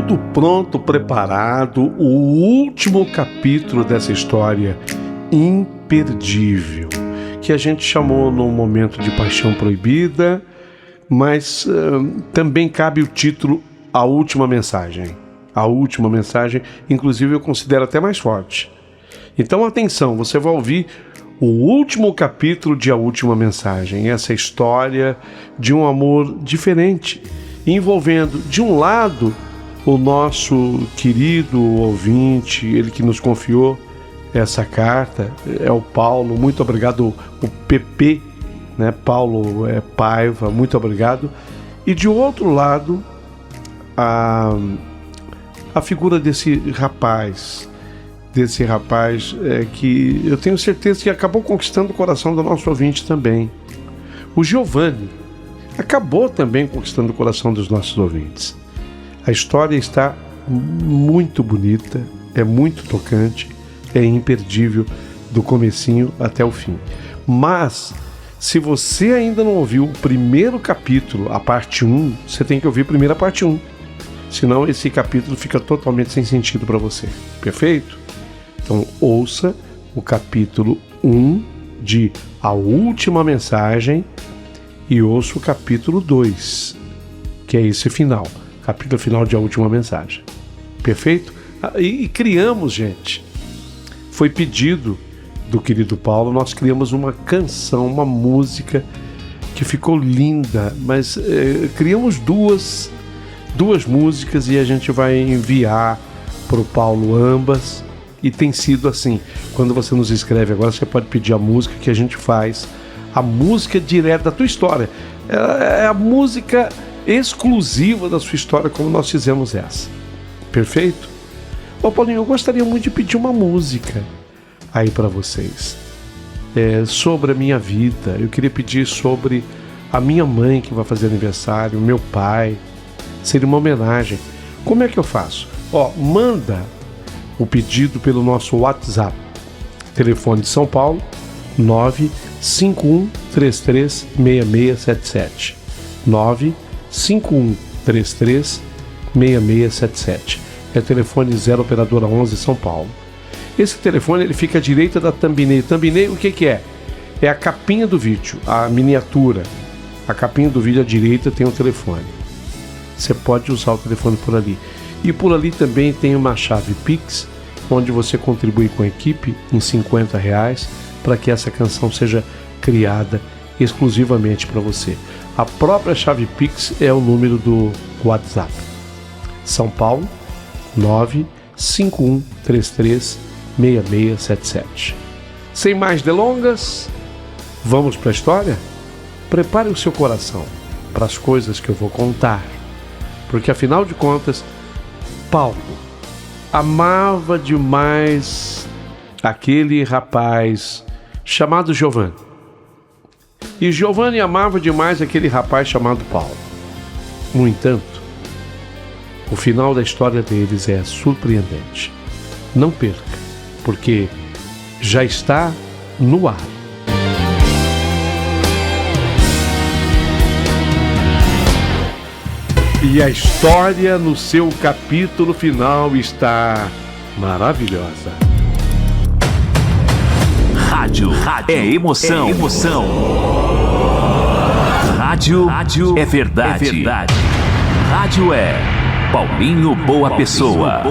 tudo pronto, preparado, o último capítulo dessa história imperdível, que a gente chamou no Momento de Paixão Proibida, mas também cabe o título A Última Mensagem. A Última Mensagem, inclusive eu considero até mais forte. Então atenção, você vai ouvir o último capítulo de A Última Mensagem, essa história de um amor diferente, envolvendo, de um lado, o nosso querido ouvinte, ele que nos confiou essa carta, é o Paulo. Muito obrigado, o PP, né? Paulo Paiva, muito obrigado. E de outro lado, a figura desse rapaz que eu tenho certeza que acabou conquistando o coração do nosso ouvinte também. O Giovanni acabou também conquistando o coração dos nossos ouvintes. A história está muito bonita, é muito tocante, é imperdível do comecinho até o fim. Mas, se você ainda não ouviu o primeiro capítulo, a parte 1, você tem que ouvir primeiro a parte 1. Senão esse capítulo fica totalmente sem sentido para você. Perfeito? Então ouça o capítulo 1 de A Última Mensagem e ouça o capítulo 2, que é esse final. Capítulo final de A Última Mensagem. Perfeito? E criamos, gente. Foi pedido do querido Paulo, nós criamos uma canção, uma música que ficou linda, mas criamos duas músicas e a gente vai enviar para o Paulo ambas. E tem sido assim. Quando você nos escreve agora, você pode pedir a música que a gente faz. A música direta da tua história. É a música exclusiva da sua história, como nós fizemos essa. Perfeito? Ô Paulinho, eu gostaria muito de pedir uma música aí para vocês. Sobre a minha vida. Eu queria pedir sobre a minha mãe, que vai fazer aniversário, meu pai. Seria uma homenagem. Como é que eu faço? Manda o pedido pelo nosso WhatsApp. Telefone de São Paulo, 951336677. 951336677. É telefone 0 operadora 11 São Paulo. Esse telefone ele fica à direita da thumbnail. Thumbnail o que é? É a capinha do vídeo, a miniatura. A capinha do vídeo à direita tem o telefone. Você pode usar o telefone por ali. E por ali também tem uma chave Pix, onde você contribui com a equipe em R$50 para que essa canção seja criada exclusivamente para você. A própria chave Pix é o número do WhatsApp. São Paulo, 951336677. Sem mais delongas, vamos para a história? Prepare o seu coração para as coisas que eu vou contar, porque afinal de contas, Paulo amava demais aquele rapaz chamado Giovanni. E Giovanni amava demais aquele rapaz chamado Paulo. No entanto, o final da história deles é surpreendente. Não perca, porque já está no ar. E a história no seu capítulo final está maravilhosa. Rádio é emoção. Rádio é verdade. Rádio é Paulinho Boa Pessoa.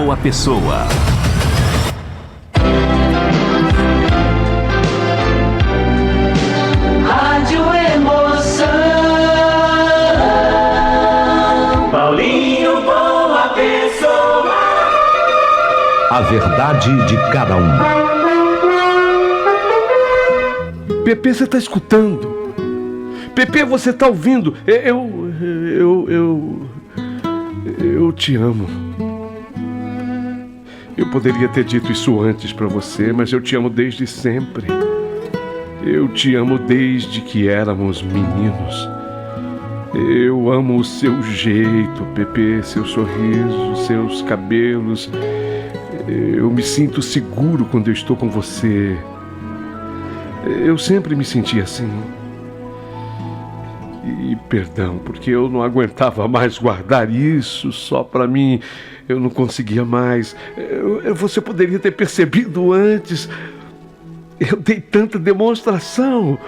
Rádio Emoção. Paulinho Boa Pessoa. A verdade de cada um. Pepe, você tá escutando? Pepe, você tá ouvindo? Eu te amo. Eu poderia ter dito isso antes pra você, mas eu te amo desde sempre. Eu te amo desde que éramos meninos. Eu amo o seu jeito, Pepe, seu sorriso, seus cabelos. Eu me sinto seguro quando eu estou com você. Eu sempre me senti assim. E perdão, porque eu não aguentava mais guardar isso só pra mim. eu não conseguia mais. Você poderia ter percebido antes. Eu dei tanta demonstração.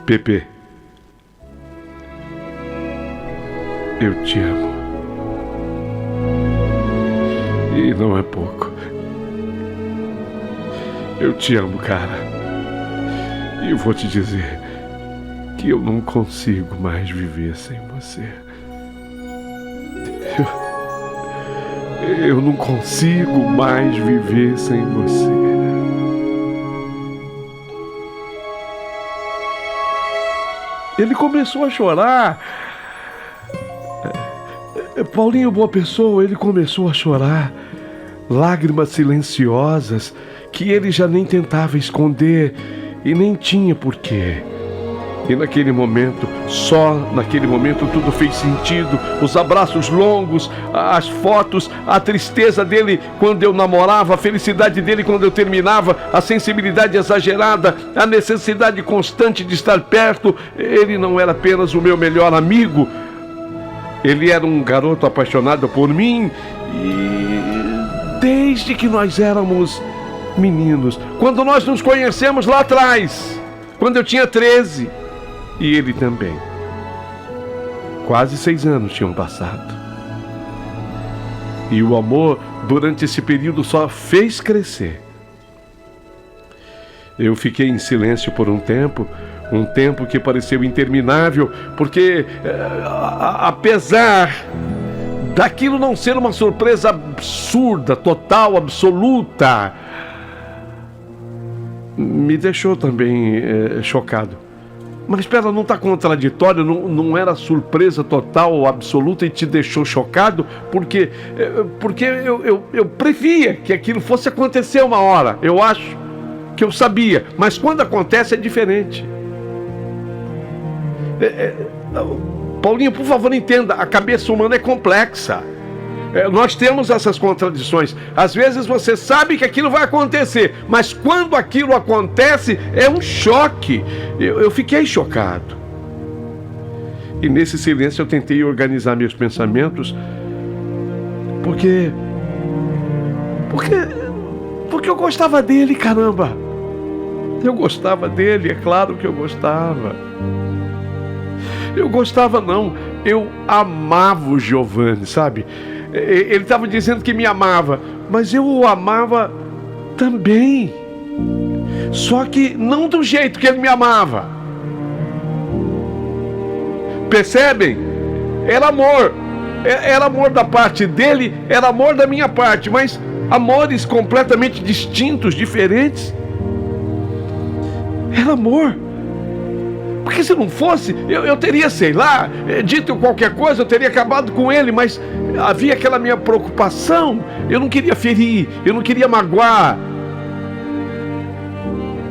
Pepe, eu te amo. E não é pouco. Eu te amo, cara. E eu vou te dizer que eu não consigo mais viver sem você. Eu não consigo mais viver sem você. Ele começou a chorar. Paulinho, boa pessoa, ele começou a chorar. Lágrimas silenciosas que ele já nem tentava esconder e nem tinha porquê. E naquele momento, só naquele momento, tudo fez sentido. Os abraços longos, as fotos, a tristeza dele quando eu namorava, a felicidade dele quando eu terminava, a sensibilidade exagerada, a necessidade constante de estar perto. Ele não era apenas o meu melhor amigo, ele era um garoto apaixonado por mim, e desde que nós éramos meninos, quando nós nos conhecemos lá atrás, quando eu tinha 13, e ele também. Quase 6 anos tinham passado. E o amor, durante esse período, só fez crescer. Eu fiquei em silêncio por um tempo que pareceu interminável, porque, apesar daquilo não ser uma surpresa absurda, total, absoluta, me deixou também chocado. Mas espera, não está contraditório? Não era surpresa total ou absoluta e te deixou chocado? Porque eu previa que aquilo fosse acontecer uma hora. Eu acho que eu sabia. Mas quando acontece é diferente. Paulinho, por favor, entenda. A cabeça humana é complexa. Nós temos essas contradições. Às vezes você sabe que aquilo vai acontecer, mas quando aquilo acontece, é um choque. Eu fiquei chocado. E nesse silêncio eu tentei organizar meus pensamentos, porque eu gostava dele, caramba. Eu gostava dele, é claro que eu gostava. Eu gostava não, eu amava o Giovanni, sabe? Ele estava dizendo que me amava, mas eu o amava também. Só que não do jeito que ele me amava. Percebem? Era amor. Era amor da parte dele, era amor da minha parte, mas amores completamente distintos, diferentes. Era amor. Porque se não fosse, eu teria, sei lá, dito qualquer coisa, eu teria acabado com ele, mas havia aquela minha preocupação. Eu não queria ferir, eu não queria magoar.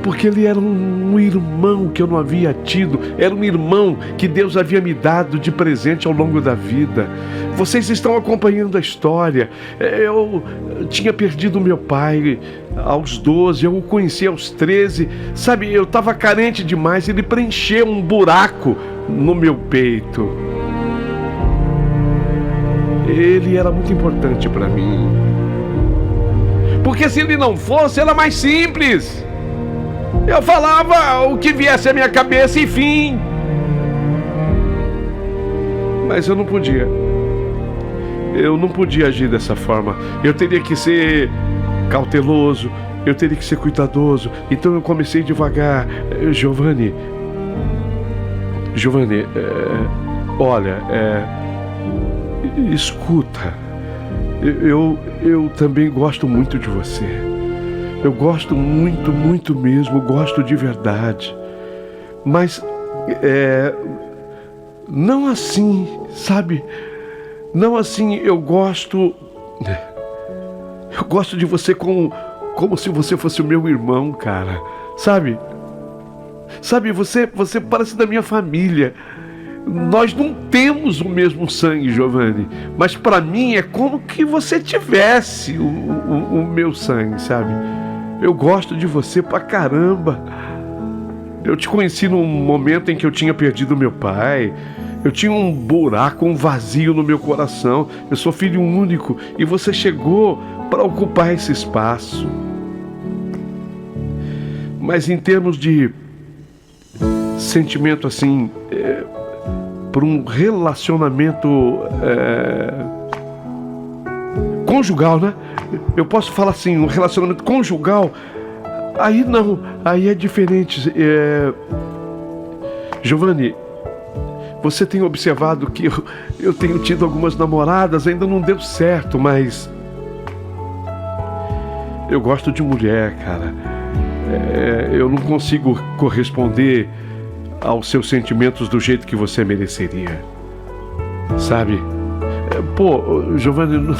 Porque ele era um irmão que eu não havia tido, era um irmão que Deus havia me dado de presente ao longo da vida. Vocês estão acompanhando a história. Eu tinha perdido meu pai aos 12, eu o conheci aos 13. Sabe, eu estava carente demais, ele preencheu um buraco no meu peito. Ele era muito importante para mim. Porque se ele não fosse, era mais simples. Eu falava o que viesse à minha cabeça e fim. Mas eu não podia. Eu não podia agir dessa forma. Eu teria que ser cauteloso. Eu teria que ser cuidadoso. Então eu comecei devagar. Giovanni, olha, escuta. Eu também gosto muito de você. Eu gosto muito, muito mesmo, gosto de verdade. Mas, não assim, sabe? Não assim, eu gosto de você como se você fosse o meu irmão, cara. Sabe? Sabe, você parece da minha família. Nós não temos o mesmo sangue, Giovanni, mas para mim é como que você tivesse o meu sangue, sabe? Eu gosto de você pra caramba. Eu te conheci num momento em que eu tinha perdido meu pai. Eu tinha um buraco, um vazio no meu coração. Eu sou filho único e você chegou para ocupar esse espaço. Mas em termos de sentimento assim, por um relacionamento conjugal, né? Eu posso falar assim, um relacionamento conjugal, aí não, aí é diferente. Giovanni, você tem observado que eu tenho tido algumas namoradas, ainda não deu certo, mas eu gosto de mulher, cara. Eu não consigo corresponder aos seus sentimentos do jeito que você mereceria, sabe? Pô, Giovanni,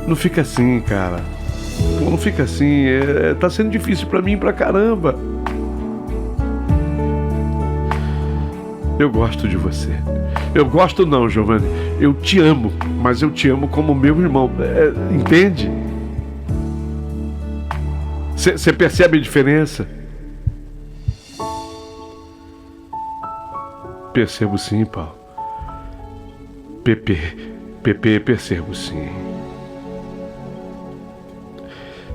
não fica assim, cara. Pô, não fica assim. Tá sendo difícil pra mim pra caramba. Eu gosto de você. Eu gosto não, Giovanni. Eu te amo, mas eu te amo como meu irmão. Entende? Você percebe a diferença? Percebo sim, Paulo. Pepe, percebo sim.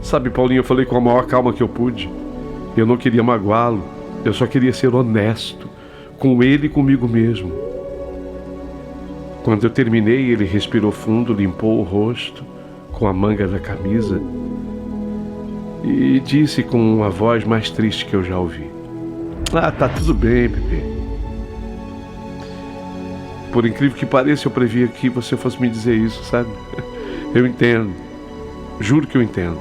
Sabe, Paulinho, eu falei com a maior calma que eu pude. Eu não queria magoá-lo. Eu só queria ser honesto com ele e comigo mesmo. Quando eu terminei, ele respirou fundo, limpou o rosto com a manga da camisa e disse com uma voz mais triste que eu já ouvi: "Ah, tá tudo bem, Pepe. Por incrível que pareça, eu previa que você fosse me dizer isso, sabe? Eu entendo. Juro que eu entendo.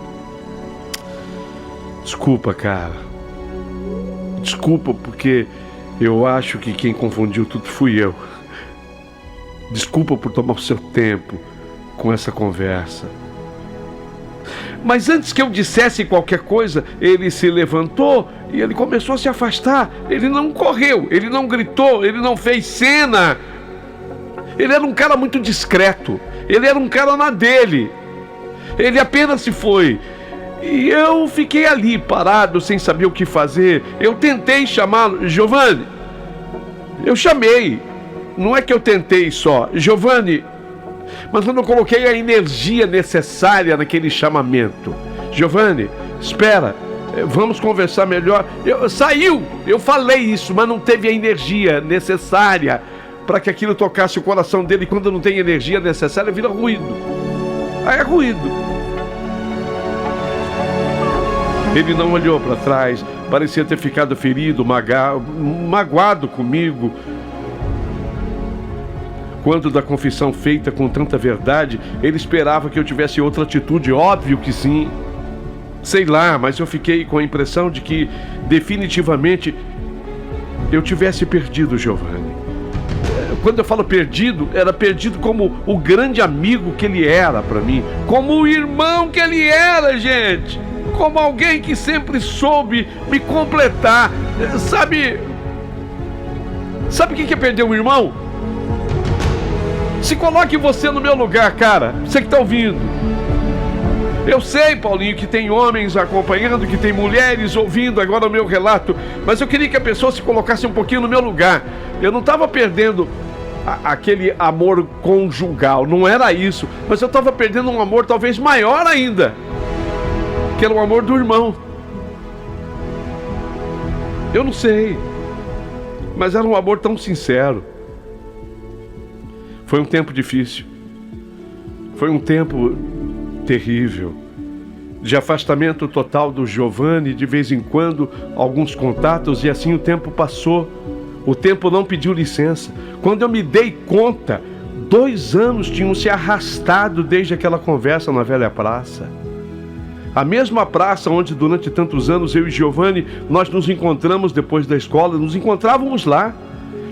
Desculpa, cara. Desculpa, porque eu acho que quem confundiu tudo fui eu. Desculpa por tomar o seu tempo com essa conversa." Mas antes que eu dissesse qualquer coisa, ele se levantou e ele começou a se afastar. Ele não correu, ele não gritou, ele não fez cena. Ele era um cara muito discreto. Ele era um cara na dele. Ele apenas se foi. E eu fiquei ali, parado, sem saber o que fazer. Eu tentei chamá-lo. Giovanni, eu chamei. Não é que eu tentei só. Giovanni, mas eu não coloquei a energia necessária naquele chamamento. Giovanni, espera, vamos conversar melhor. Saiu, eu falei isso, mas não teve a energia necessária para que aquilo tocasse o coração dele. E quando não tem energia necessária, vira ruído. Aí é ruído. Ele não olhou para trás, parecia ter ficado ferido, magoado comigo. Quando da confissão feita com tanta verdade, ele esperava que eu tivesse outra atitude. Óbvio que sim. Sei lá, mas eu fiquei com a impressão de que definitivamente eu tivesse perdido o Giovanni. Quando eu falo perdido, era perdido como o grande amigo que ele era para mim, como o irmão que ele era, gente, como alguém que sempre soube me completar. Sabe o que é perder um irmão? Se coloque você no meu lugar, cara. Você que tá ouvindo. Eu sei, Paulinho, que tem homens acompanhando, que tem mulheres ouvindo agora o meu relato, mas eu queria que a pessoa se colocasse um pouquinho no meu lugar. Eu não estava perdendo aquele amor conjugal, não era isso, mas eu estava perdendo um amor talvez maior ainda, que era o amor do irmão. Eu não sei, mas era um amor tão sincero. Foi um tempo difícil. Foi um tempo terrível. De afastamento total do Giovanni, de vez em quando, alguns contatos, e assim o tempo passou. O tempo não pediu licença. Quando eu me dei conta, 2 anos tinham se arrastado desde aquela conversa na velha praça. A mesma praça onde durante tantos anos eu e Giovanni, nós nos encontramos depois da escola, nos encontrávamos lá.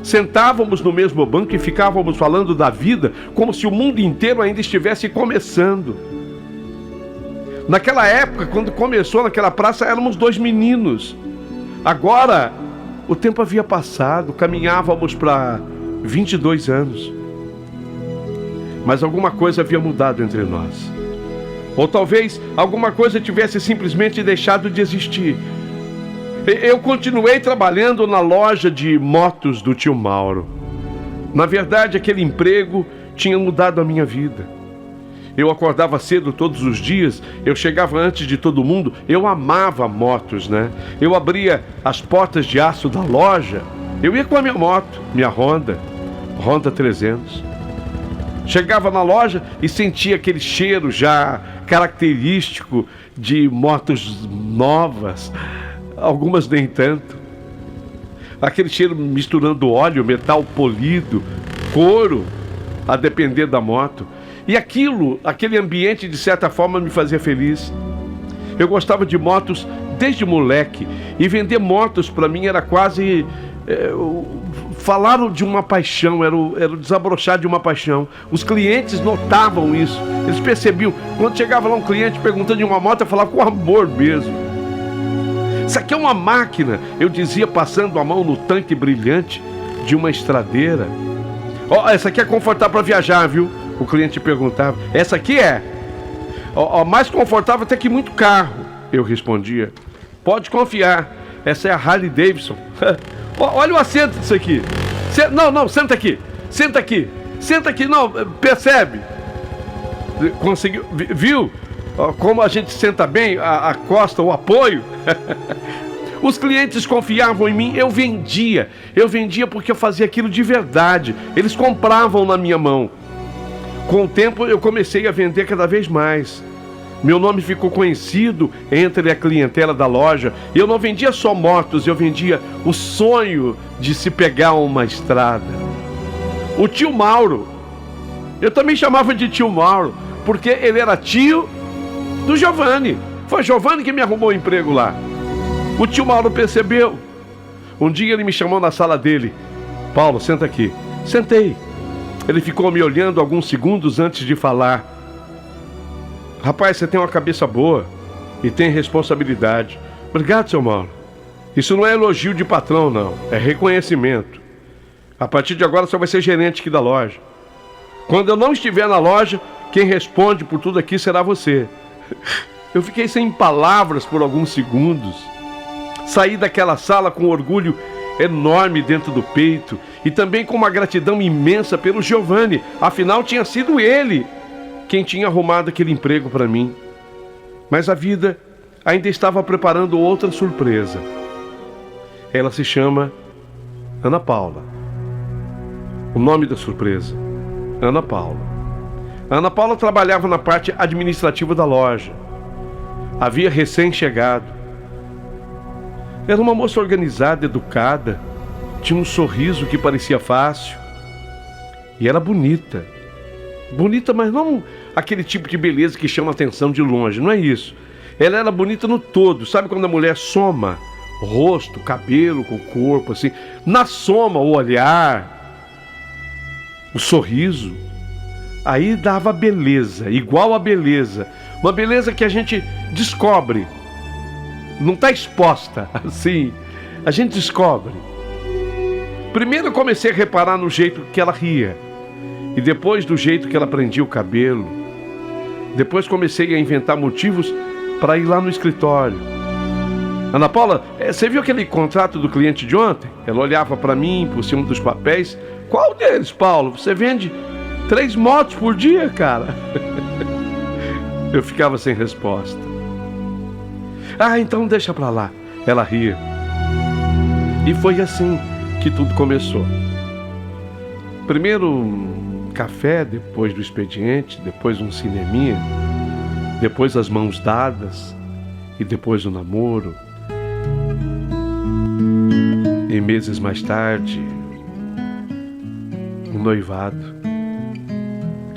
Sentávamos no mesmo banco e ficávamos falando da vida como se o mundo inteiro ainda estivesse começando. Naquela época, quando começou naquela praça, éramos 2 meninos. Agora, o tempo havia passado, caminhávamos para 22 anos. Mas alguma coisa havia mudado entre nós. Ou talvez alguma coisa tivesse simplesmente deixado de existir. Eu continuei trabalhando na loja de motos do tio Mauro. Na verdade, aquele emprego tinha mudado a minha vida. Eu acordava cedo todos os dias, eu chegava antes de todo mundo, eu amava motos, né? Eu abria as portas de aço da loja, eu ia com a minha moto, minha Honda 300. Chegava na loja e sentia aquele cheiro já característico de motos novas, algumas nem tanto. Aquele cheiro misturando óleo, metal polido, couro, a depender da moto. E aquele ambiente, de certa forma, me fazia feliz. Eu gostava de motos desde moleque. E vender motos, para mim, era quase... falaram de uma paixão, era o desabrochar de uma paixão. Os clientes notavam isso. Eles percebiam. Quando chegava lá um cliente perguntando de uma moto, eu falava com amor mesmo. Isso aqui é uma máquina, eu dizia, passando a mão no tanque brilhante de uma estradeira. Essa aqui é confortável para viajar, viu? O cliente perguntava. Essa aqui é? Mais confortável até que muito carro, eu respondia. Pode confiar, essa é a Harley Davidson. Olha o assento disso aqui. Não, senta aqui. Senta aqui, não, percebe? Conseguiu, viu? Como a gente senta bem, a costa, o apoio. Os clientes confiavam em mim, eu vendia porque eu fazia aquilo de verdade. Eles compravam na minha mão. Com o tempo eu comecei a vender cada vez mais. Meu nome ficou conhecido entre a clientela da loja. Eu não vendia só motos, eu vendia o sonho de se pegar uma estrada. O tio Mauro, eu também chamava de tio Mauro, porque ele era tio do Giovanni. Foi Giovanni que me arrumou um emprego lá. O tio Mauro percebeu. Um dia ele me chamou na sala dele. Paulo, senta aqui. Sentei. Ele ficou me olhando alguns segundos antes de falar. Rapaz, você tem uma cabeça boa e tem responsabilidade. Obrigado, seu Mauro. Isso não é elogio de patrão, não. É reconhecimento. A partir de agora você vai ser gerente aqui da loja. Quando eu não estiver na loja, quem responde por tudo aqui será você. Eu fiquei sem palavras por alguns segundos. Saí daquela sala com orgulho enorme dentro do peito e também com uma gratidão imensa pelo Giovanni. Afinal, tinha sido ele quem tinha arrumado aquele emprego para mim. Mas a vida ainda estava preparando outra surpresa. Ela se chama Ana Paula. O nome da surpresa, Ana Paula. Ana Paula trabalhava na parte administrativa da loja. Havia recém-chegado. Era uma moça organizada, educada, tinha um sorriso que parecia fácil. E era bonita. Bonita, mas não aquele tipo de beleza que chama a atenção de longe, não é isso. Ela era bonita no todo, sabe quando a mulher soma rosto, cabelo com o corpo, assim. Na soma, o olhar, o sorriso, aí dava beleza, igual a beleza. Uma beleza que a gente descobre. Não está exposta, assim, a gente descobre. Primeiro eu comecei a reparar no jeito que ela ria. E depois do jeito que ela prendia o cabelo. Depois comecei a inventar motivos para ir lá no escritório. Ana Paula, você viu aquele contrato do cliente de ontem? Ela olhava para mim por cima dos papéis. Qual deles, Paulo? Você vende 3 motos por dia, cara? Eu ficava sem resposta. Então deixa pra lá. Ela ria. E foi assim que tudo começou. Primeiro um café, depois do expediente, depois um cineminha, depois as mãos dadas e depois o namoro. E meses mais tarde, um noivado.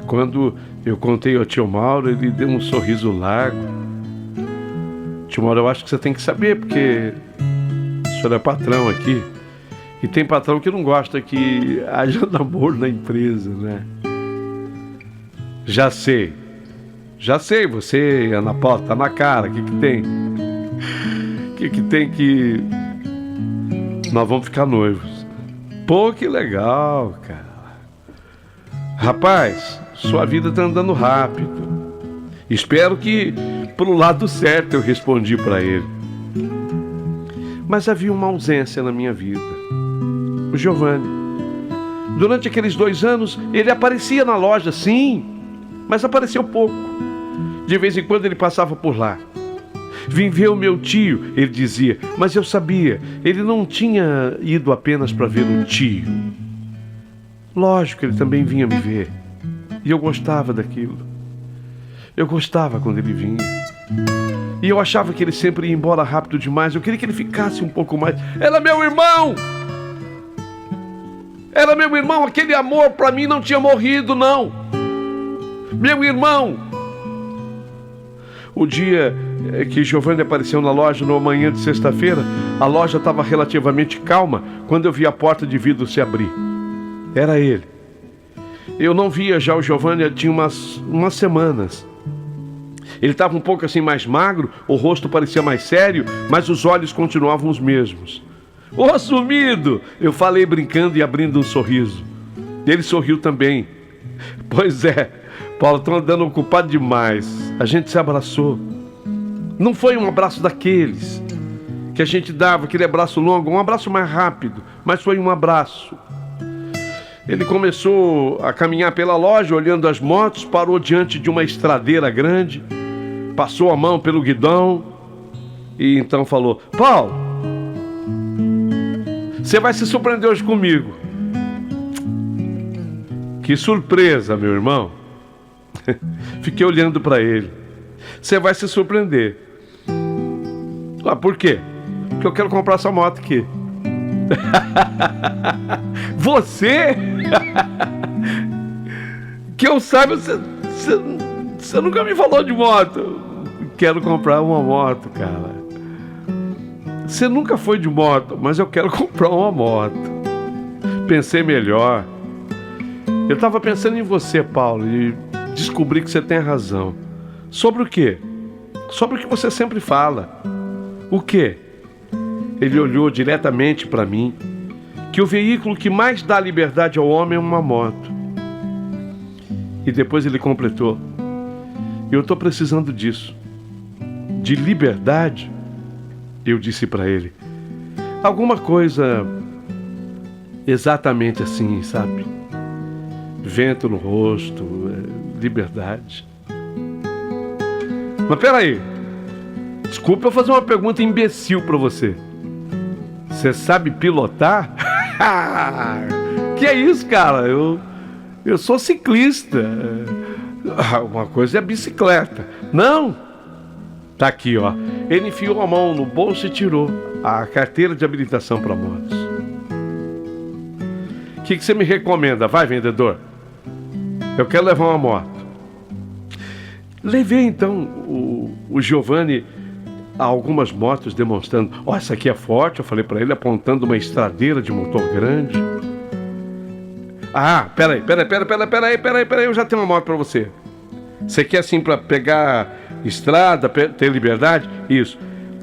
Quando eu contei ao tio Mauro, ele deu um sorriso largo. Tio Mauro, eu acho que você tem que saber, porque o senhor é patrão aqui. E tem patrão que não gosta que haja namoro na empresa, né? Já sei, você, Ana Paula, tá na cara. O que tem? O que tem que... Nós vamos ficar noivos. Pô, que legal, cara. Rapaz, sua vida tá andando rápido. Espero que pro lado certo, eu respondi para ele. Mas havia uma ausência na minha vida. O Giovanni. Durante aqueles 2 anos, ele aparecia na loja, sim, mas apareceu pouco. De vez em quando ele passava por lá. Vim ver o meu tio, ele dizia, mas eu sabia, ele não tinha ido apenas para ver o tio. Lógico, ele também vinha me ver. E eu gostava daquilo. Eu gostava quando ele vinha. E eu achava que ele sempre ia embora rápido demais. Eu queria que ele ficasse um pouco mais. Era meu irmão! Era meu irmão, aquele amor para mim não tinha morrido, não. Meu irmão! O dia que Giovanni apareceu na loja, numa manhã de sexta-feira, a loja estava relativamente calma quando eu vi a porta de vidro se abrir. Era ele. Eu não via já o Giovanni tinha umas semanas. Ele estava um pouco assim mais magro, o rosto parecia mais sério, mas os olhos continuavam os mesmos. Ô, sumido! Eu falei brincando e abrindo um sorriso. Ele sorriu também. Pois é, Paulo, estou andando ocupado demais. A gente se abraçou. Não foi um abraço daqueles que a gente dava, aquele abraço longo, um abraço mais rápido, mas foi um abraço. Ele começou a caminhar pela loja, olhando as motos, parou diante de uma estradeira grande, passou a mão pelo guidão e então falou: Paulo, você vai se surpreender hoje comigo. Que surpresa, meu irmão. Fiquei olhando para ele. Você vai se surpreender. Ah, por quê? Porque eu quero comprar essa moto aqui. Você? Que eu saiba, você nunca me falou de moto. Quero comprar uma moto, cara. Você nunca foi de moto, mas eu quero comprar uma moto. Pensei melhor. Eu estava pensando em você, Paulo, e descobri que você tem razão. Sobre o quê? Sobre o que você sempre fala. O quê? Ele olhou diretamente para mim, que o veículo que mais dá liberdade ao homem é uma moto. E depois ele completou: eu estou precisando disso. De liberdade? Eu disse para ele: alguma coisa exatamente assim, sabe? Vento no rosto, liberdade. Mas peraí, desculpa eu fazer uma pergunta imbecil para você. Você sabe pilotar? Que é isso, cara? Eu sou ciclista. Uma coisa é a bicicleta. Não! Tá aqui, ó. Ele enfiou a mão no bolso e tirou a carteira de habilitação para motos. O que você me recomenda? Vai, vendedor. Eu quero levar uma moto. Levei então o Giovanni a algumas motos demonstrando. Ó, essa aqui é forte, eu falei para ele, apontando uma estradeira de motor grande. Ah, peraí, eu já tenho uma moto para você. Você quer assim para pegar estrada, ter liberdade? Isso.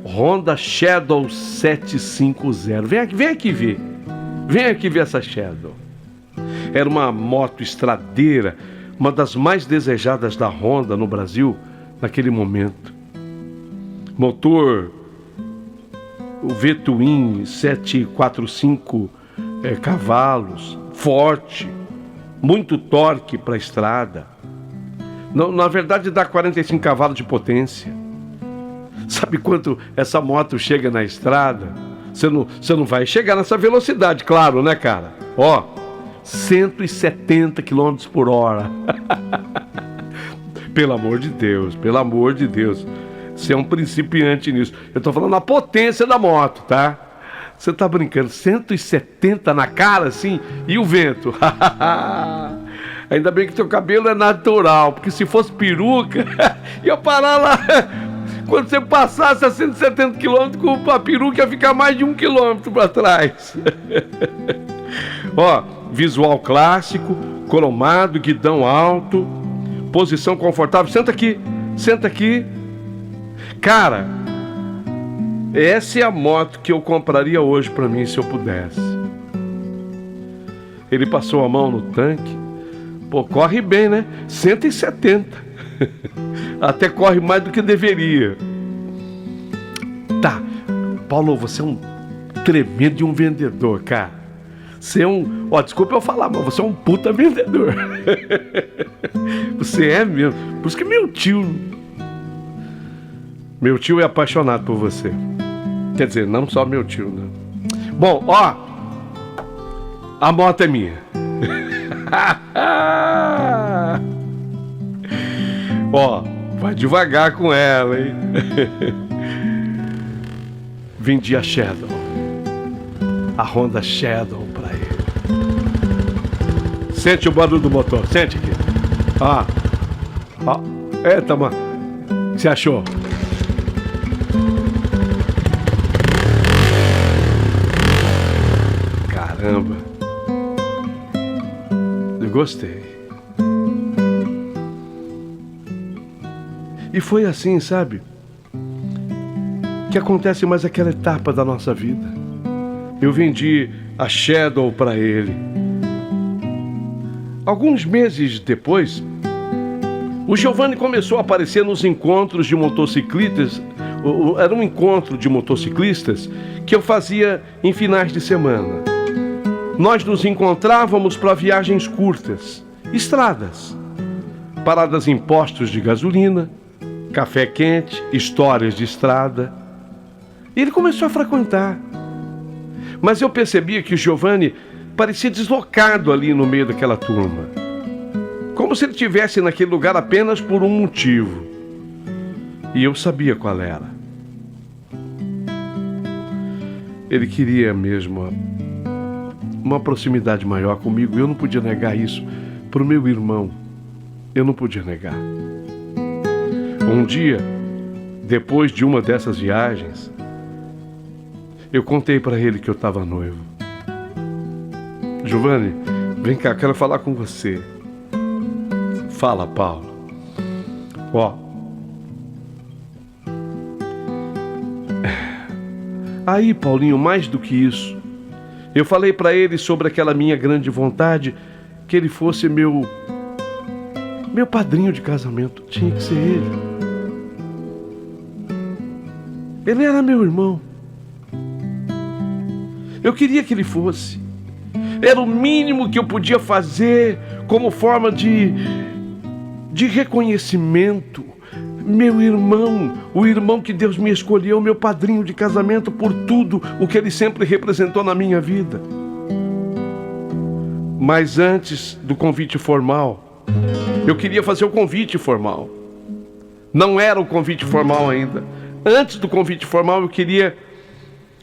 Honda Shadow 750. Vem aqui ver. Vem aqui ver essa Shadow. Era uma moto estradeira, uma das mais desejadas da Honda no Brasil naquele momento. Motor, o V-Twin 745 cavalos, forte, muito torque para a estrada. Na verdade dá 45 cavalos de potência. Sabe quanto essa moto chega na estrada? Você não vai chegar nessa velocidade, claro, né, cara? Ó, 170 km por hora. Pelo amor de Deus, pelo amor de Deus. Você é um principiante nisso. Eu tô falando a potência da moto, tá? Você tá brincando, 170 na cara assim, e o vento? Ainda bem que teu cabelo é natural, porque se fosse peruca, ia parar lá. Quando você passasse a 170 km, a peruca ia ficar mais de 1 km para trás. Ó, visual clássico, cromado, guidão alto, posição confortável. Senta aqui. Cara, essa é a moto que eu compraria hoje para mim se eu pudesse. Ele passou a mão no tanque. Pô, corre bem, né? 170. Até corre mais do que deveria. Tá, Paulo, você é um tremendo de um vendedor, cara. Você é um... desculpa eu falar, mas você é um puta vendedor. Você é mesmo. Por isso que meu tio é apaixonado por você. Quer dizer, não só meu tio, né? Bom, a moto é minha. Vai devagar com ela, hein? Vendi a Shadow. A Honda Shadow pra ele. Sente o barulho do motor, sente aqui. Eita, mano. O que você achou? Caramba. Eu gostei. E foi assim, sabe? Que acontece mais aquela etapa da nossa vida. Eu vendi a Shadow para ele. Alguns meses depois, o Giovanni começou a aparecer nos encontros de motociclistas. Era um encontro de motociclistas que eu fazia em finais de semana. Nós nos encontrávamos para viagens curtas, estradas, paradas em postos de gasolina, café quente, histórias de estrada. E ele começou a frequentar. Mas eu percebia que o Giovanni parecia deslocado ali no meio daquela turma. Como se ele estivesse naquele lugar apenas por um motivo. E eu sabia qual era. Ele queria mesmo uma proximidade maior comigo. Eu não podia negar isso para o meu irmão. Eu não podia negar. Um dia, depois de uma dessas viagens, eu contei para ele que eu estava noivo. Giovanni, vem cá, quero falar com você. Fala, Paulo. Aí, Paulinho, mais do que isso, eu falei para ele sobre aquela minha grande vontade que ele fosse meu padrinho de casamento. Tinha que ser ele. Ele era meu irmão. Eu queria que ele fosse. Era o mínimo que eu podia fazer como forma de reconhecimento. Meu irmão, o irmão que Deus me escolheu, meu padrinho de casamento, por tudo o que ele sempre representou na minha vida. Mas antes do convite formal, eu queria fazer o convite formal. Não era o convite formal ainda. Antes do convite formal, eu queria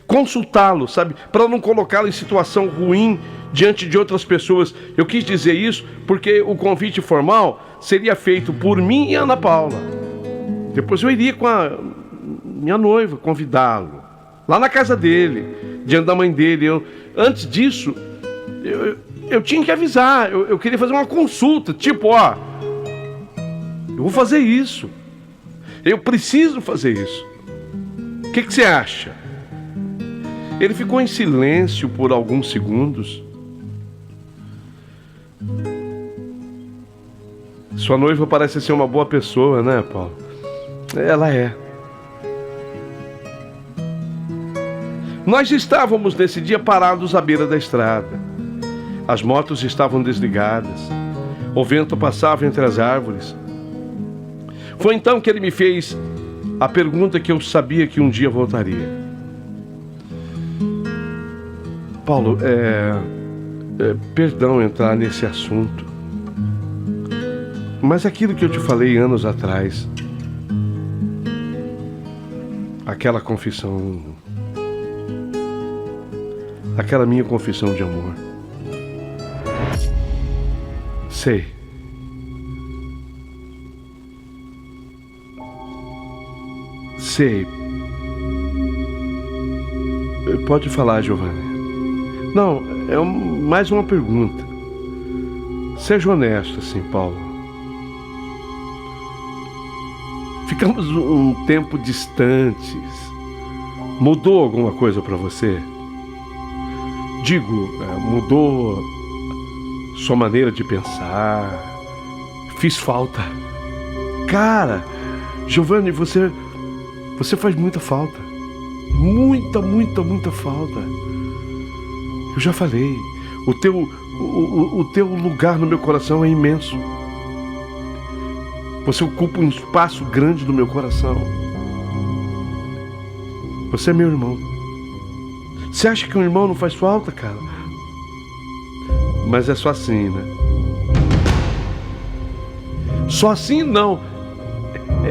consultá-lo, sabe? Para não colocá-lo em situação ruim diante de outras pessoas. Eu quis dizer isso porque o convite formal seria feito por mim e Ana Paula. Depois eu iria com a minha noiva convidá-lo lá na casa dele, diante da mãe dele. Antes disso, eu tinha que avisar. Eu queria fazer uma consulta, tipo, eu vou fazer isso. Eu preciso fazer isso. O que você acha? Ele ficou em silêncio por alguns segundos. Sua noiva parece ser uma boa pessoa, né, Paulo? Ela é. Nós estávamos nesse dia parados à beira da estrada. As motos estavam desligadas. O vento passava entre as árvores. Foi então que ele me fez a pergunta que eu sabia que um dia voltaria. Paulo, perdão entrar nesse assunto, mas aquilo que eu te falei anos atrás, aquela confissão, aquela minha confissão de amor, sei. Pode falar, Giovanni. Não, é mais uma pergunta. Seja honesto, assim, Paulo. Ficamos um tempo distantes. Mudou alguma coisa para você? Digo, mudou sua maneira de pensar? Fiz falta? Cara, Giovanni, você faz muita falta. Muita falta. Eu já falei, O teu lugar no meu coração é imenso. Você ocupa um espaço grande no meu coração. Você é meu irmão. Você acha que um irmão não faz falta, cara? Mas é só assim, né? Só assim não.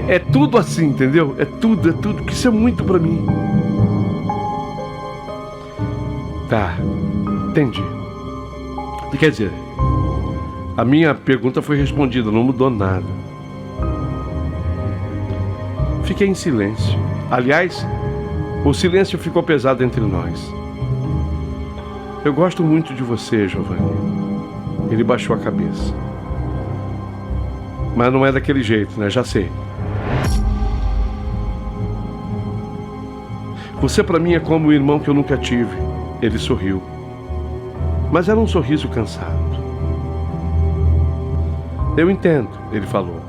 É tudo assim, entendeu? É tudo, que isso é muito pra mim. Tá, entendi. Quer dizer, a minha pergunta foi respondida, não mudou nada. Fiquei em silêncio. Aliás, o silêncio ficou pesado entre nós. Eu gosto muito de você, Giovanni. Ele baixou a cabeça. Mas não é daquele jeito, né? Já sei. Você pra mim é como o irmão que eu nunca tive. Ele sorriu. Mas era um sorriso cansado. Eu entendo, ele falou.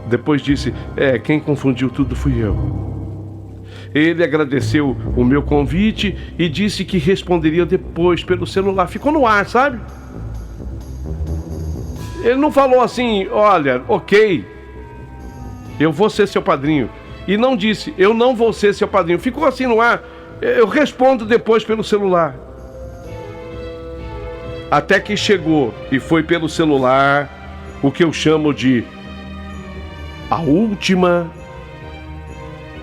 Depois disse, quem confundiu tudo fui eu. Ele agradeceu o meu convite e disse que responderia depois pelo celular. Ficou no ar, sabe? Ele não falou assim, olha, ok, eu vou ser seu padrinho. E não disse, eu não vou ser seu padrinho. Ficou assim no ar, eu respondo depois pelo celular. Até que chegou e foi pelo celular o que eu chamo de a última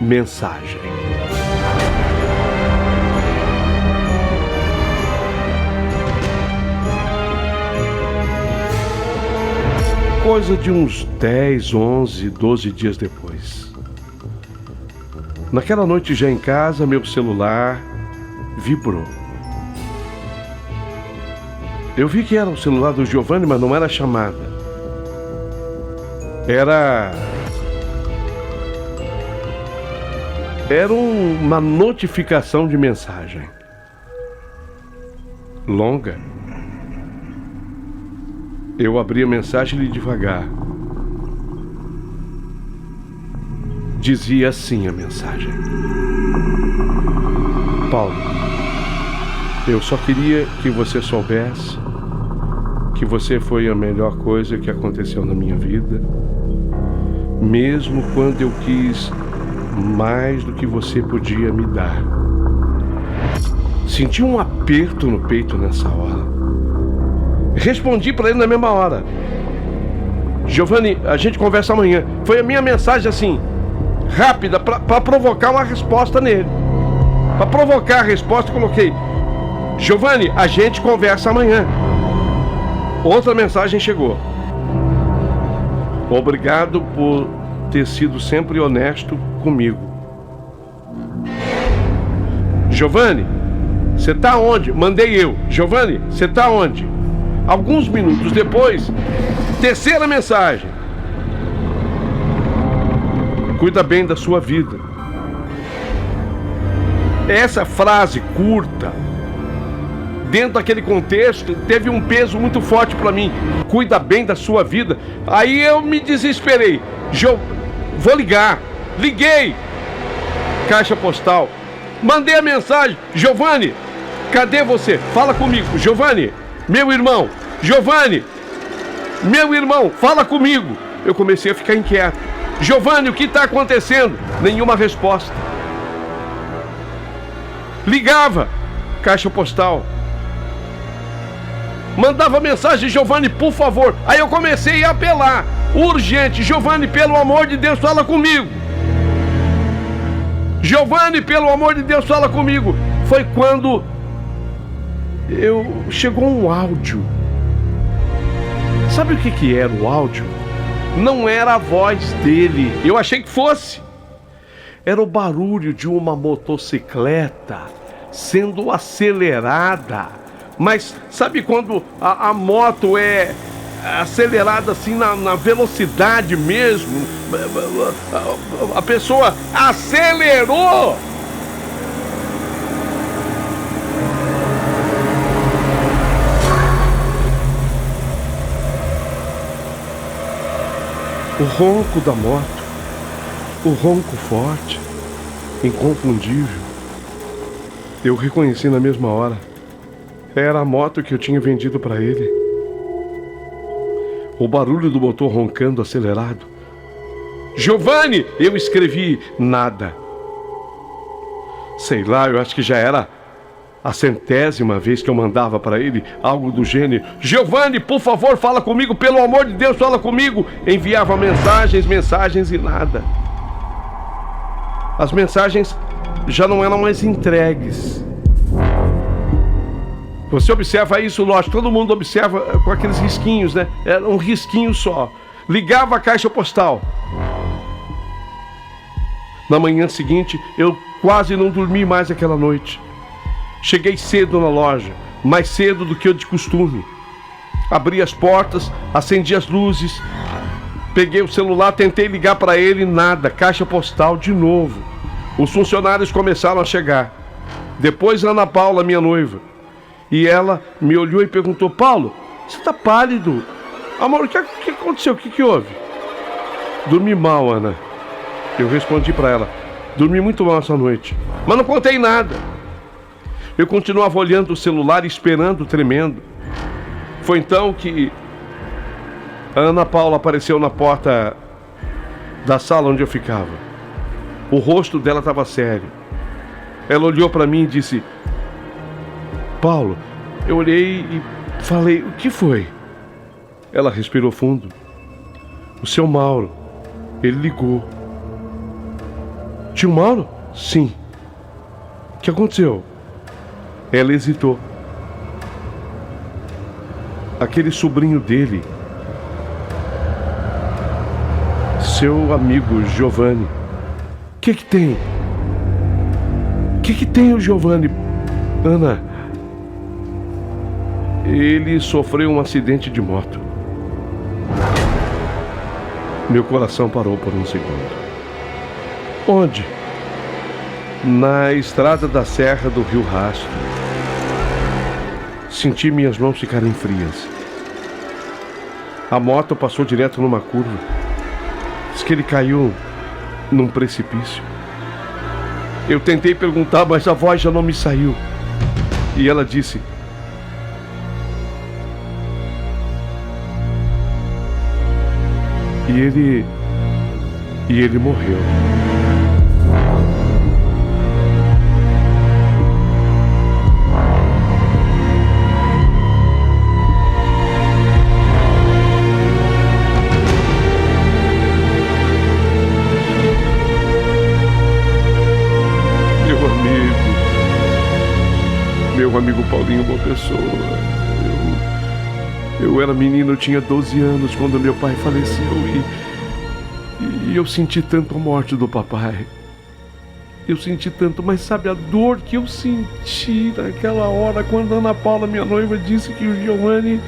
mensagem. Coisa de uns 10, 11, 12 dias depois. Naquela noite já em casa, meu celular vibrou. Eu vi que era o celular do Giovanni, mas não era chamada. Era uma notificação de mensagem. Longa. Eu abri a mensagem e li devagar. Dizia assim a mensagem: Paulo, eu só queria que você soubesse que você foi a melhor coisa que aconteceu na minha vida, mesmo quando eu quis mais do que você podia me dar. Senti um aperto no peito nessa hora. Respondi para ele na mesma hora: Giovanni, a gente conversa amanhã. Foi a minha mensagem assim, rápida, para provocar uma resposta nele. Para provocar a resposta, coloquei: Giovanni, a gente conversa amanhã. Outra mensagem chegou: obrigado por ter sido sempre honesto comigo. Giovanni, você tá onde? Mandei eu. Giovanni, você tá onde? Alguns minutos depois, terceira mensagem: cuida bem da sua vida. Essa frase curta, dentro daquele contexto, teve um peso muito forte para mim. Cuida bem da sua vida. Aí eu me desesperei. Vou ligar. Liguei. Caixa postal. Mandei a mensagem: Giovanni, cadê você? Fala comigo. Giovanni, meu irmão. Giovanni, meu irmão, fala comigo. Eu comecei a ficar inquieto. Giovanni, o que está acontecendo? Nenhuma resposta. Ligava. Caixa postal. Mandava mensagem: Giovanni, por favor. Aí eu comecei a apelar: urgente, Giovanni, pelo amor de Deus, fala comigo. Giovanni, pelo amor de Deus, fala comigo. Foi quando chegou um áudio. Sabe o que era o áudio? Não era a voz dele. Eu achei que fosse. Era o barulho de uma motocicleta sendo acelerada. Mas sabe quando a moto é acelerada assim na velocidade mesmo? A pessoa acelerou. O ronco da moto, o ronco forte, inconfundível. Eu reconheci na mesma hora. Era a moto que eu tinha vendido para ele. O barulho do motor roncando acelerado. Giovanni! Eu escrevi nada. Sei lá, eu acho que já era a 100ª vez que eu mandava para ele algo do gênero: Giovanni, por favor, fala comigo, pelo amor de Deus, fala comigo. Enviava mensagens e nada. As mensagens já não eram mais entregues. Você observa isso, lógico, todo mundo observa com aqueles risquinhos, né? Era um risquinho só. Ligava a caixa postal. Na manhã seguinte, eu quase não dormi mais aquela noite. Cheguei cedo na loja, mais cedo do que eu de costume. Abri as portas, acendi as luzes, peguei o celular, tentei ligar para ele, nada. Caixa postal de novo. Os funcionários começaram a chegar. Depois Ana Paula, minha noiva. E ela me olhou e perguntou: Paulo, você tá pálido? Amor, o que aconteceu? O que houve? Dormi mal, Ana. Eu respondi para ela: dormi muito mal essa noite, mas não contei nada. Eu continuava olhando o celular, esperando, tremendo. Foi então que a Ana Paula apareceu na porta da sala onde eu ficava. O rosto dela estava sério. Ela olhou para mim e disse: Paulo. Eu olhei e falei: o que foi? Ela respirou fundo. O seu Mauro, ele ligou. Tio Mauro? Sim. O que aconteceu? Ela hesitou. Aquele sobrinho dele, seu amigo Giovanni. O que tem? O que tem o Giovanni, Ana? Ele sofreu um acidente de moto. Meu coração parou por um segundo. Onde? Na estrada da Serra do Rio Rastro. Senti minhas mãos ficarem frias. A moto passou direto numa curva. Diz que ele caiu num precipício. Eu tentei perguntar, mas a voz já não me saiu. E ela disse: E ele morreu. Meu amigo Paulinho, boa pessoa. Eu era menino, eu tinha 12 anos quando meu pai faleceu e eu senti tanto a morte do papai. Eu senti tanto, mas sabe a dor que eu senti naquela hora quando a Ana Paula, minha noiva, disse que o Giovanni,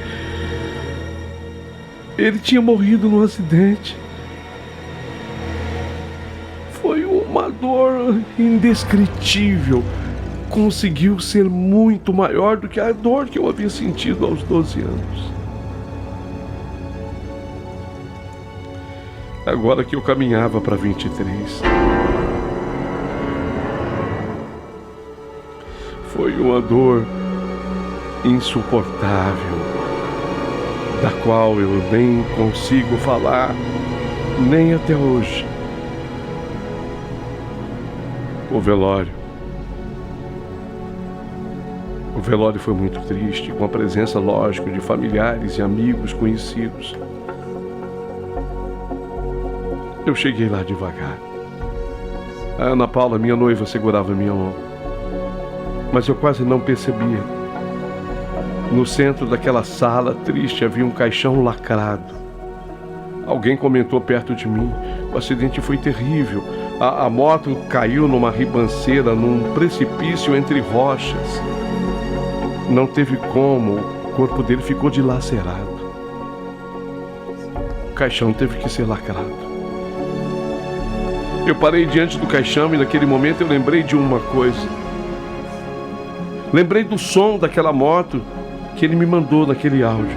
ele tinha morrido num acidente. Foi uma dor indescritível. Conseguiu ser muito maior do que a dor que eu havia sentido aos 12 anos. Agora que eu caminhava para 23, foi uma dor insuportável, da qual eu nem consigo falar, nem até hoje. O velório foi muito triste, com a presença, lógico, de familiares e amigos conhecidos. Eu cheguei lá devagar. A Ana Paula, minha noiva, segurava minha mão. Mas eu quase não percebia. No centro daquela sala triste havia um caixão lacrado. Alguém comentou perto de mim: o acidente foi terrível. A moto caiu numa ribanceira, num precipício entre rochas. Não teve como, o corpo dele ficou dilacerado. O caixão teve que ser lacrado. Eu parei diante do caixão e naquele momento eu lembrei de uma coisa. Lembrei do som daquela moto que ele me mandou naquele áudio.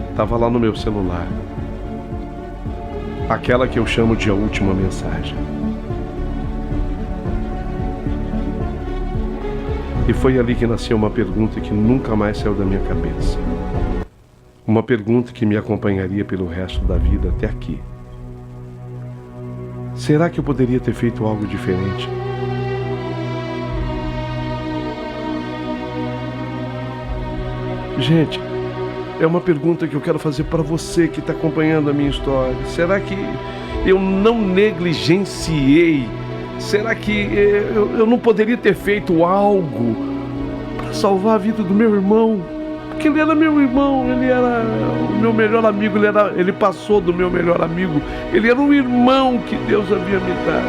Estava lá no meu celular. Aquela que eu chamo de a última mensagem. E foi ali que nasceu uma pergunta que nunca mais saiu da minha cabeça. Uma pergunta que me acompanharia pelo resto da vida até aqui. Será que eu poderia ter feito algo diferente? Gente, é uma pergunta que eu quero fazer para você que está acompanhando a minha história. Será que eu não negligenciei? Será que eu não poderia ter feito algo para salvar a vida do meu irmão? Porque ele era meu irmão, ele era o meu melhor amigo, ele passou do meu melhor amigo. Ele era um irmão que Deus havia me dado.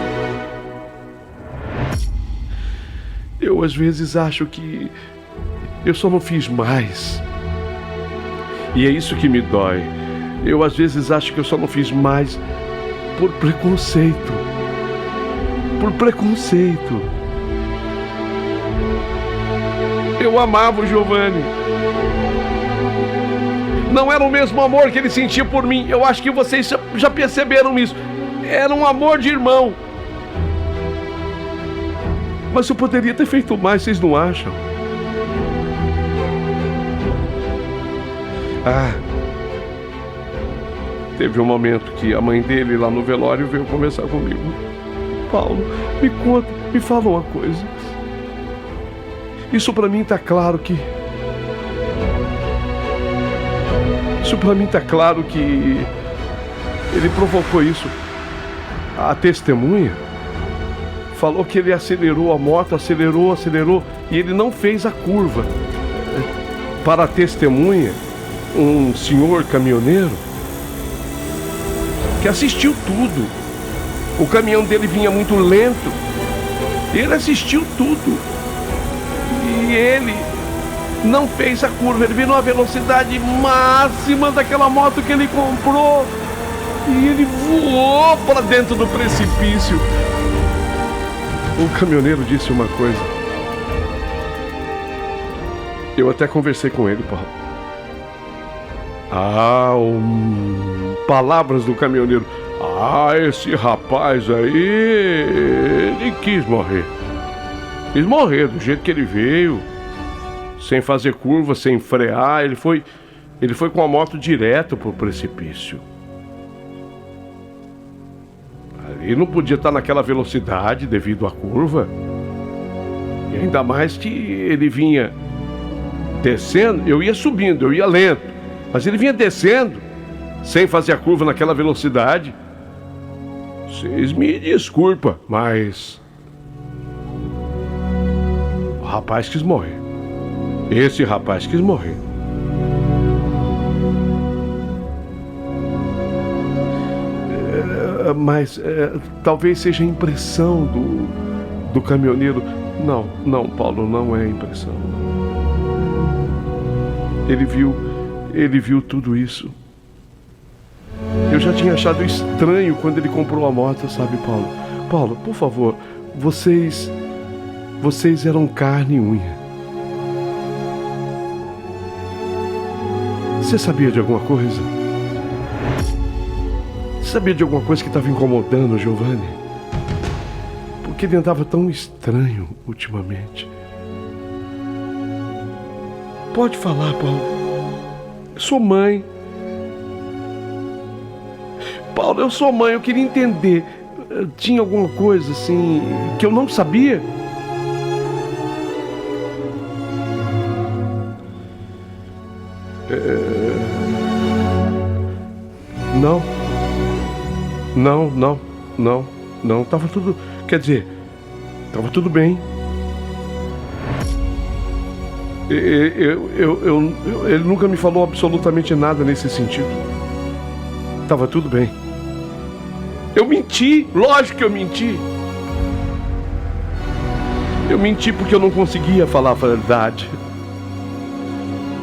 Eu às vezes acho que eu só não fiz mais. E é isso que me dói. Eu às vezes acho que eu só não fiz mais por preconceito. Por preconceito. Eu amava o Giovanni. Não era o mesmo amor que ele sentia por mim. Eu acho que vocês já perceberam isso. Era um amor de irmão. Mas eu poderia ter feito mais, vocês não acham? Teve um momento que a mãe dele lá no velório veio conversar comigo. Paulo, me conta, me fala uma coisa. Isso pra mim tá claro que ele provocou isso. A testemunha falou que ele acelerou a moto, acelerou, e ele não fez a curva. Para a testemunha, um senhor caminhoneiro que assistiu tudo. O caminhão dele vinha muito lento. Ele assistiu tudo. E ele não fez a curva. Ele virou a velocidade máxima daquela moto que ele comprou. E ele voou para dentro do precipício. O caminhoneiro disse uma coisa. Eu até conversei com ele, Paulo. Palavras do caminhoneiro. Esse rapaz aí, ele quis morrer. Quis morrer do jeito que ele veio. Sem fazer curva, sem frear. Ele foi com a moto direto pro precipício. Ele não podia estar naquela velocidade devido à curva. E ainda mais que ele vinha descendo. Eu ia subindo, eu ia lento. Mas ele vinha descendo, sem fazer a curva naquela velocidade. Vocês me desculpam, mas o rapaz quis morrer. Esse rapaz quis morrer. Mas talvez seja a impressão do caminhoneiro. Não, Paulo, não é impressão. Ele viu tudo isso. Eu já tinha achado estranho quando ele comprou a moto, sabe, Paulo? Paulo, por favor, vocês eram carne e unha. Você sabia de alguma coisa? Sabia de alguma coisa que estava incomodando o Giovanni? Porque ele andava tão estranho ultimamente. Pode falar, Paulo. Eu sou mãe. Paulo, eu sou mãe, eu queria entender. Tinha alguma coisa assim que eu não sabia? Não, tava tudo, quer dizer, tava tudo bem. Ele nunca me falou absolutamente nada nesse sentido. Tava tudo bem. Eu menti, lógico que eu menti. Eu menti porque eu não conseguia falar a verdade.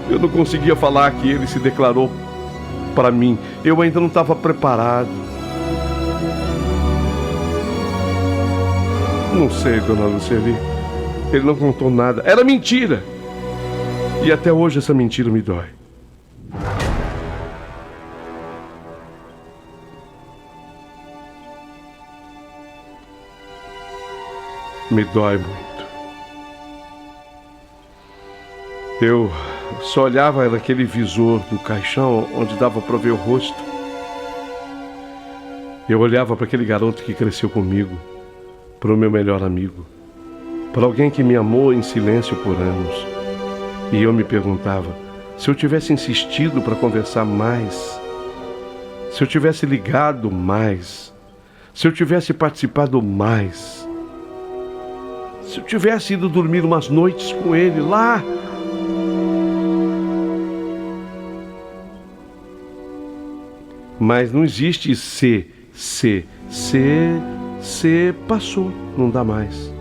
Eu não conseguia falar que ele se declarou para mim. Eu ainda não estava preparado. Não sei, dona Luceli. Ele não contou nada. Era mentira. E até hoje essa mentira me dói. Me dói muito. Eu só olhava naquele visor do caixão onde dava para ver o rosto. Eu olhava para aquele garoto que cresceu comigo, para o meu melhor amigo, para alguém que me amou em silêncio por anos. E eu me perguntava, se eu tivesse insistido para conversar mais, se eu tivesse ligado mais, se eu tivesse participado mais, se eu tivesse ido dormir umas noites com ele lá. Mas não existe se passou, não dá mais.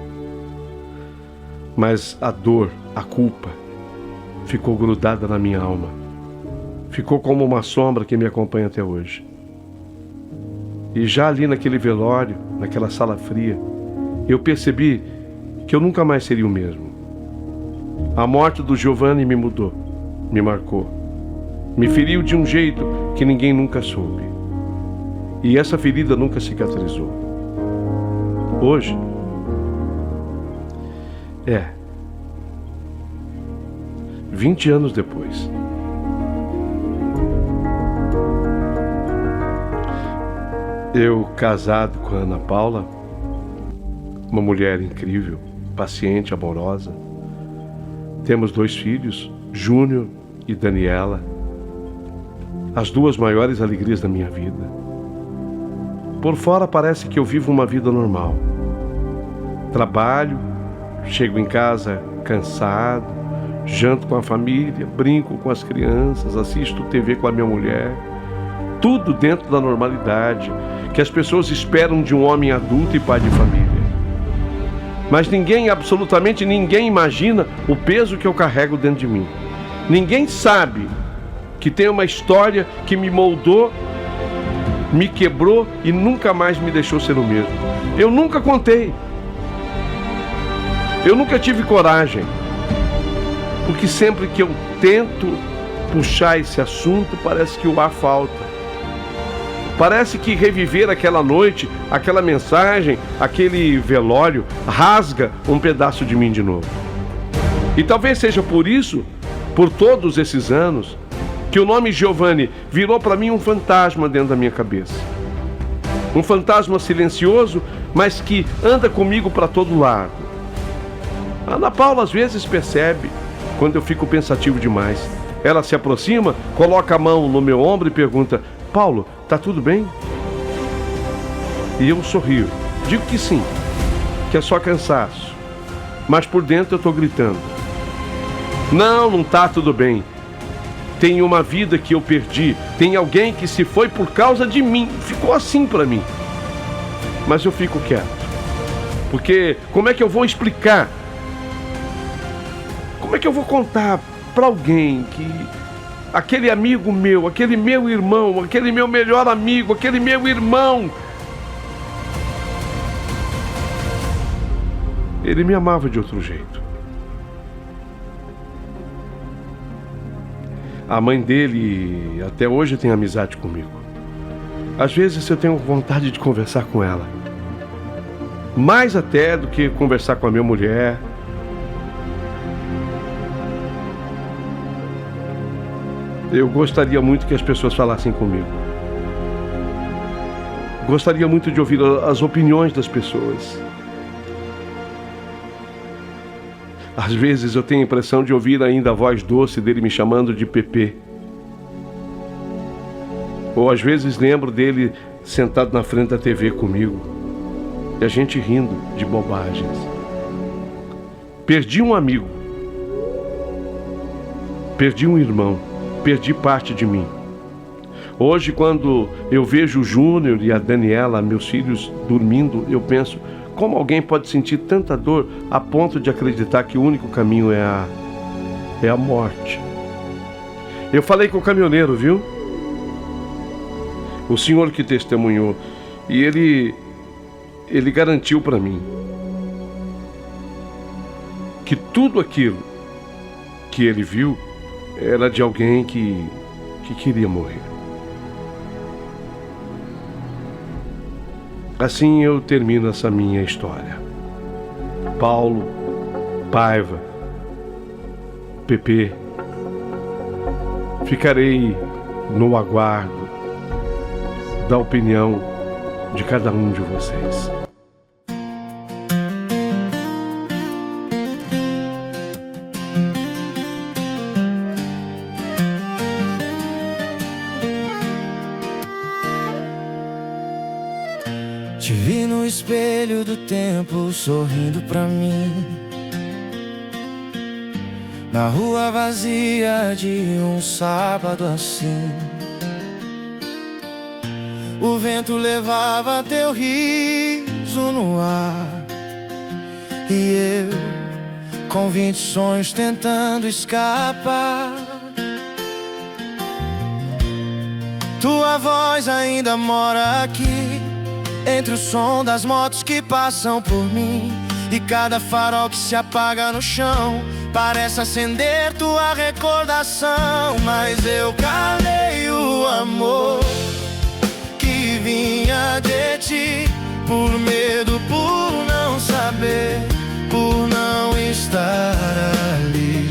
Mas a dor, a culpa, ficou grudada na minha alma. Ficou como uma sombra que me acompanha até hoje. E já ali naquele velório, naquela sala fria, eu percebi que eu nunca mais seria o mesmo. A morte do Giovanni me mudou, me marcou, me feriu de um jeito que ninguém nunca soube. E essa ferida nunca cicatrizou. Hoje, 20 anos depois, eu casado com a Ana Paula, uma mulher incrível, paciente, amorosa. Temos 2 filhos, Júnior e Daniela, as 2 maiores alegrias da minha vida. Por fora parece que eu vivo uma vida normal. Trabalho, chego em casa cansado, janto com a família, brinco com as crianças, assisto TV com a minha mulher. Tudo dentro da normalidade que as pessoas esperam de um homem adulto e pai de família. Mas ninguém, absolutamente ninguém imagina o peso que eu carrego dentro de mim. Ninguém sabe que tem uma história que me moldou, me quebrou e nunca mais me deixou ser o mesmo. Eu nunca contei. Eu nunca tive coragem. Porque sempre que eu tento puxar esse assunto, parece que o ar falta. Parece que reviver aquela noite, aquela mensagem, aquele velório, rasga um pedaço de mim de novo. E talvez seja por isso, por todos esses anos, que o nome Giovanni virou para mim um fantasma dentro da minha cabeça. Um fantasma silencioso, mas que anda comigo para todo lado. A Ana Paula às vezes percebe quando eu fico pensativo demais. Ela se aproxima, coloca a mão no meu ombro e pergunta: Paulo, tá tudo bem? E eu sorrio. Digo que sim, que é só cansaço. Mas por dentro eu tô gritando: não tá tudo bem. Tem uma vida que eu perdi. Tem alguém que se foi por causa de mim. Ficou assim pra mim. Mas eu fico quieto. Porque como é que eu vou explicar? Como é que eu vou contar pra alguém que aquele amigo meu, aquele meu irmão, aquele meu melhor amigo, aquele meu irmão, ele me amava de outro jeito. A mãe dele até hoje tem amizade comigo. Às vezes eu tenho vontade de conversar com ela. Mais até do que conversar com a minha mulher. Eu gostaria muito que as pessoas falassem comigo. Gostaria muito de ouvir as opiniões das pessoas. Às vezes eu tenho a impressão de ouvir ainda a voz doce dele me chamando de Pepe. Ou às vezes lembro dele sentado na frente da TV comigo e a gente rindo de bobagens. Perdi um amigo. Perdi um irmão. Perdi parte de mim. Hoje, quando eu vejo o Júnior e a Daniela, meus filhos, dormindo, eu penso: como alguém pode sentir tanta dor a ponto de acreditar que o único caminho é a morte? Eu falei com o caminhoneiro, viu? O senhor que testemunhou. E ele garantiu para mim que tudo aquilo que ele viu era de alguém que queria morrer. Assim eu termino essa minha história. Paulo Paiva, PP. Ficarei no aguardo da opinião de cada um de vocês. Te vi no espelho do tempo sorrindo pra mim, na rua vazia de um sábado assim. O vento levava teu riso no ar, e eu com 20 sonhos tentando escapar. Tua voz ainda mora aqui, entre o som das motos que passam por mim, e cada farol que se apaga no chão parece acender tua recordação. Mas eu calei o amor que vinha de ti, por medo, por não saber, por não estar ali.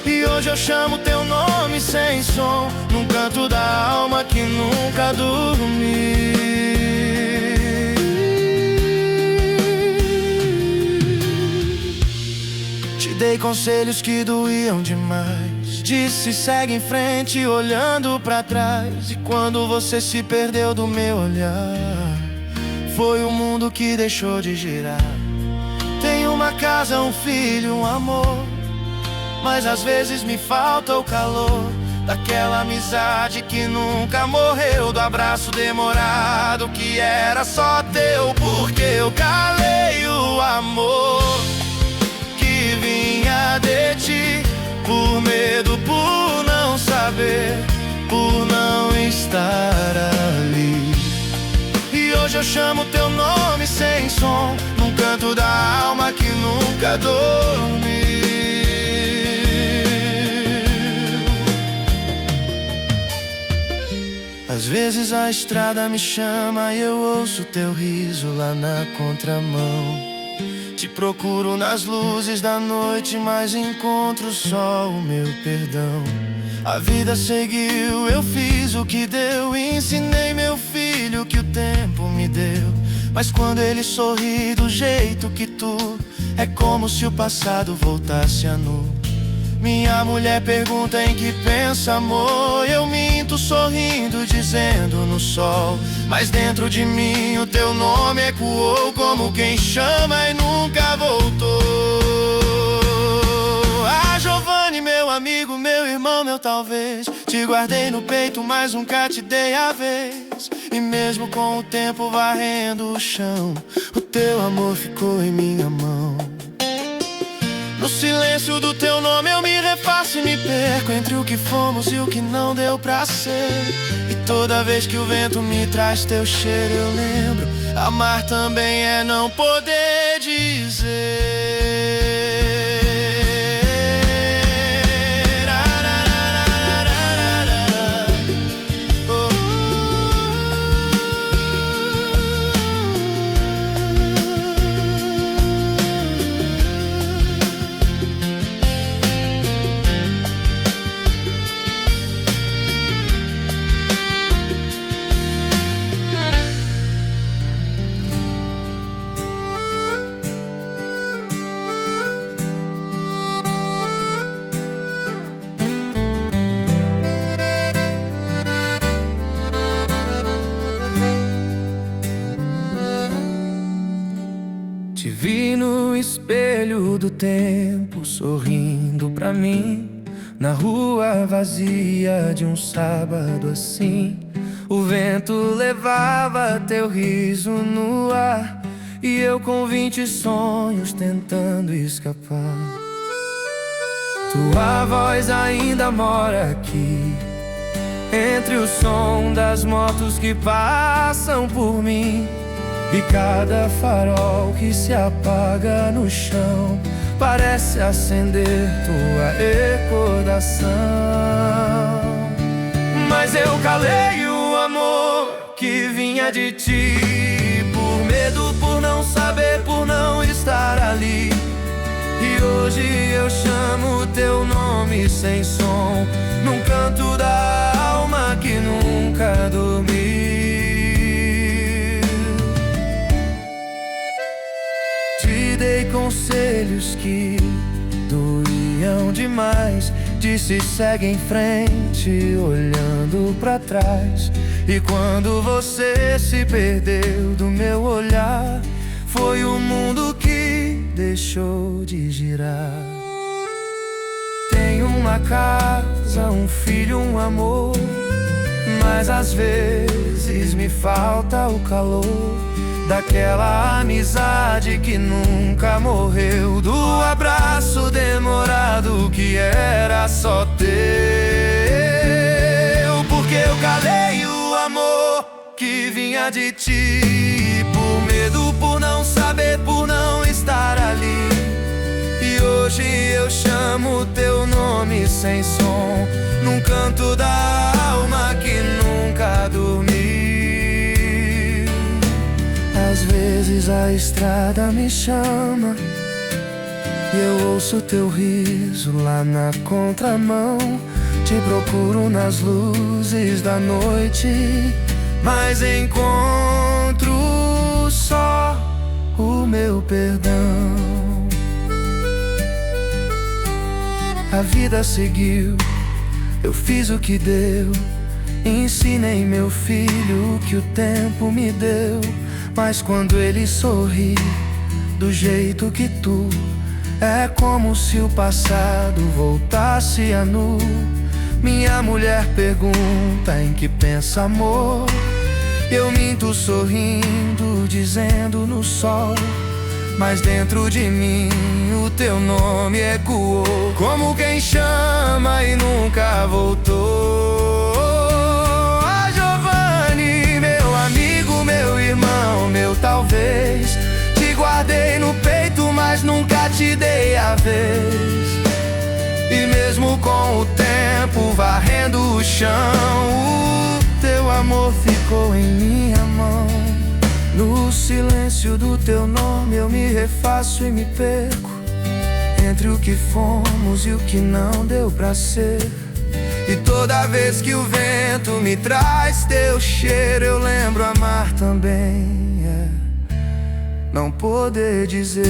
E hoje eu chamo teu nome sem som, num canto da alma que nunca dormi. Dei conselhos que doíam demais, disse segue em frente olhando pra trás. E quando você se perdeu do meu olhar, foi o mundo que deixou de girar. Tenho uma casa, um filho, um amor, mas às vezes me falta o calor daquela amizade que nunca morreu, do abraço demorado que era só teu. Porque eu calei o amor que vinha de ti, por medo, por não saber, por não estar ali. E hoje eu chamo teu nome sem som, num canto da alma que nunca dormiu. Às vezes a estrada me chama e eu ouço teu riso lá na contramão. Te procuro nas luzes da noite, mas encontro só o meu perdão. A vida seguiu, eu fiz o que deu, ensinei meu filho que o tempo me deu. Mas quando ele sorri do jeito que tu, é como se o passado voltasse a nu. Minha mulher pergunta em que pensa, amor. Eu minto sorrindo, dizendo no sol, mas dentro de mim o teu nome ecoou como quem chama e nunca voltou. Ah, Giovanni, meu amigo, meu irmão, meu talvez. Te guardei no peito, mas nunca te dei a vez. E mesmo com o tempo varrendo o chão, o teu amor ficou em minha mão. No silêncio do teu nome eu me refaço e me perco entre o que fomos e o que não deu pra ser. E toda vez que o vento me traz teu cheiro eu lembro, amar também é não poder dizer. Te vi no espelho do tempo sorrindo pra mim, na rua vazia de um sábado assim. O vento levava teu riso no ar, e eu com 20 sonhos tentando escapar. Tua voz ainda mora aqui, entre o som das motos que passam por mim. E cada farol que se apaga no chão parece acender tua recordação. Mas eu calei o amor que vinha de ti, por medo, por não saber, por não estar ali. E E hoje eu chamo teu nome sem som, num canto da alma que nunca dormiu. Te dei conselhos que doíam demais, disse segue em frente, olhando pra trás. E quando você se perdeu do meu olhar, foi o mundo que deixou de girar. Tenho uma casa, um filho, um amor, mas às vezes me falta o calor daquela amizade que nunca morreu, do abraço demorado que era só teu. Porque eu calei o amor que vinha de ti, por medo, por não saber, por não estar ali. E hoje eu chamo teu nome sem som, num canto da alma que nunca dormiu. Às vezes a estrada me chama e eu ouço teu riso lá na contramão. Te procuro nas luzes da noite, mas encontro só o meu perdão. A vida seguiu, eu fiz o que deu, ensinei meu filho o que o tempo me deu. Mas quando ele sorri do jeito que tu, é como se o passado voltasse a nu. Minha mulher pergunta em que pensa amor, eu minto sorrindo, dizendo no sol. Mas dentro de mim o teu nome ecoou, como quem chama e nunca voltou. Ah, Giovanni, meu amigo, meu irmão, meu talvez. Te guardei no peito, mas nunca te dei a vez. E mesmo com o tempo varrendo o chão, o teu amor ficou em minha mão. No silêncio do teu nome eu me refaço e me perco, entre o que fomos e o que não deu pra ser. E toda vez que o vento me traz teu cheiro, eu lembro amar também, não poder dizer.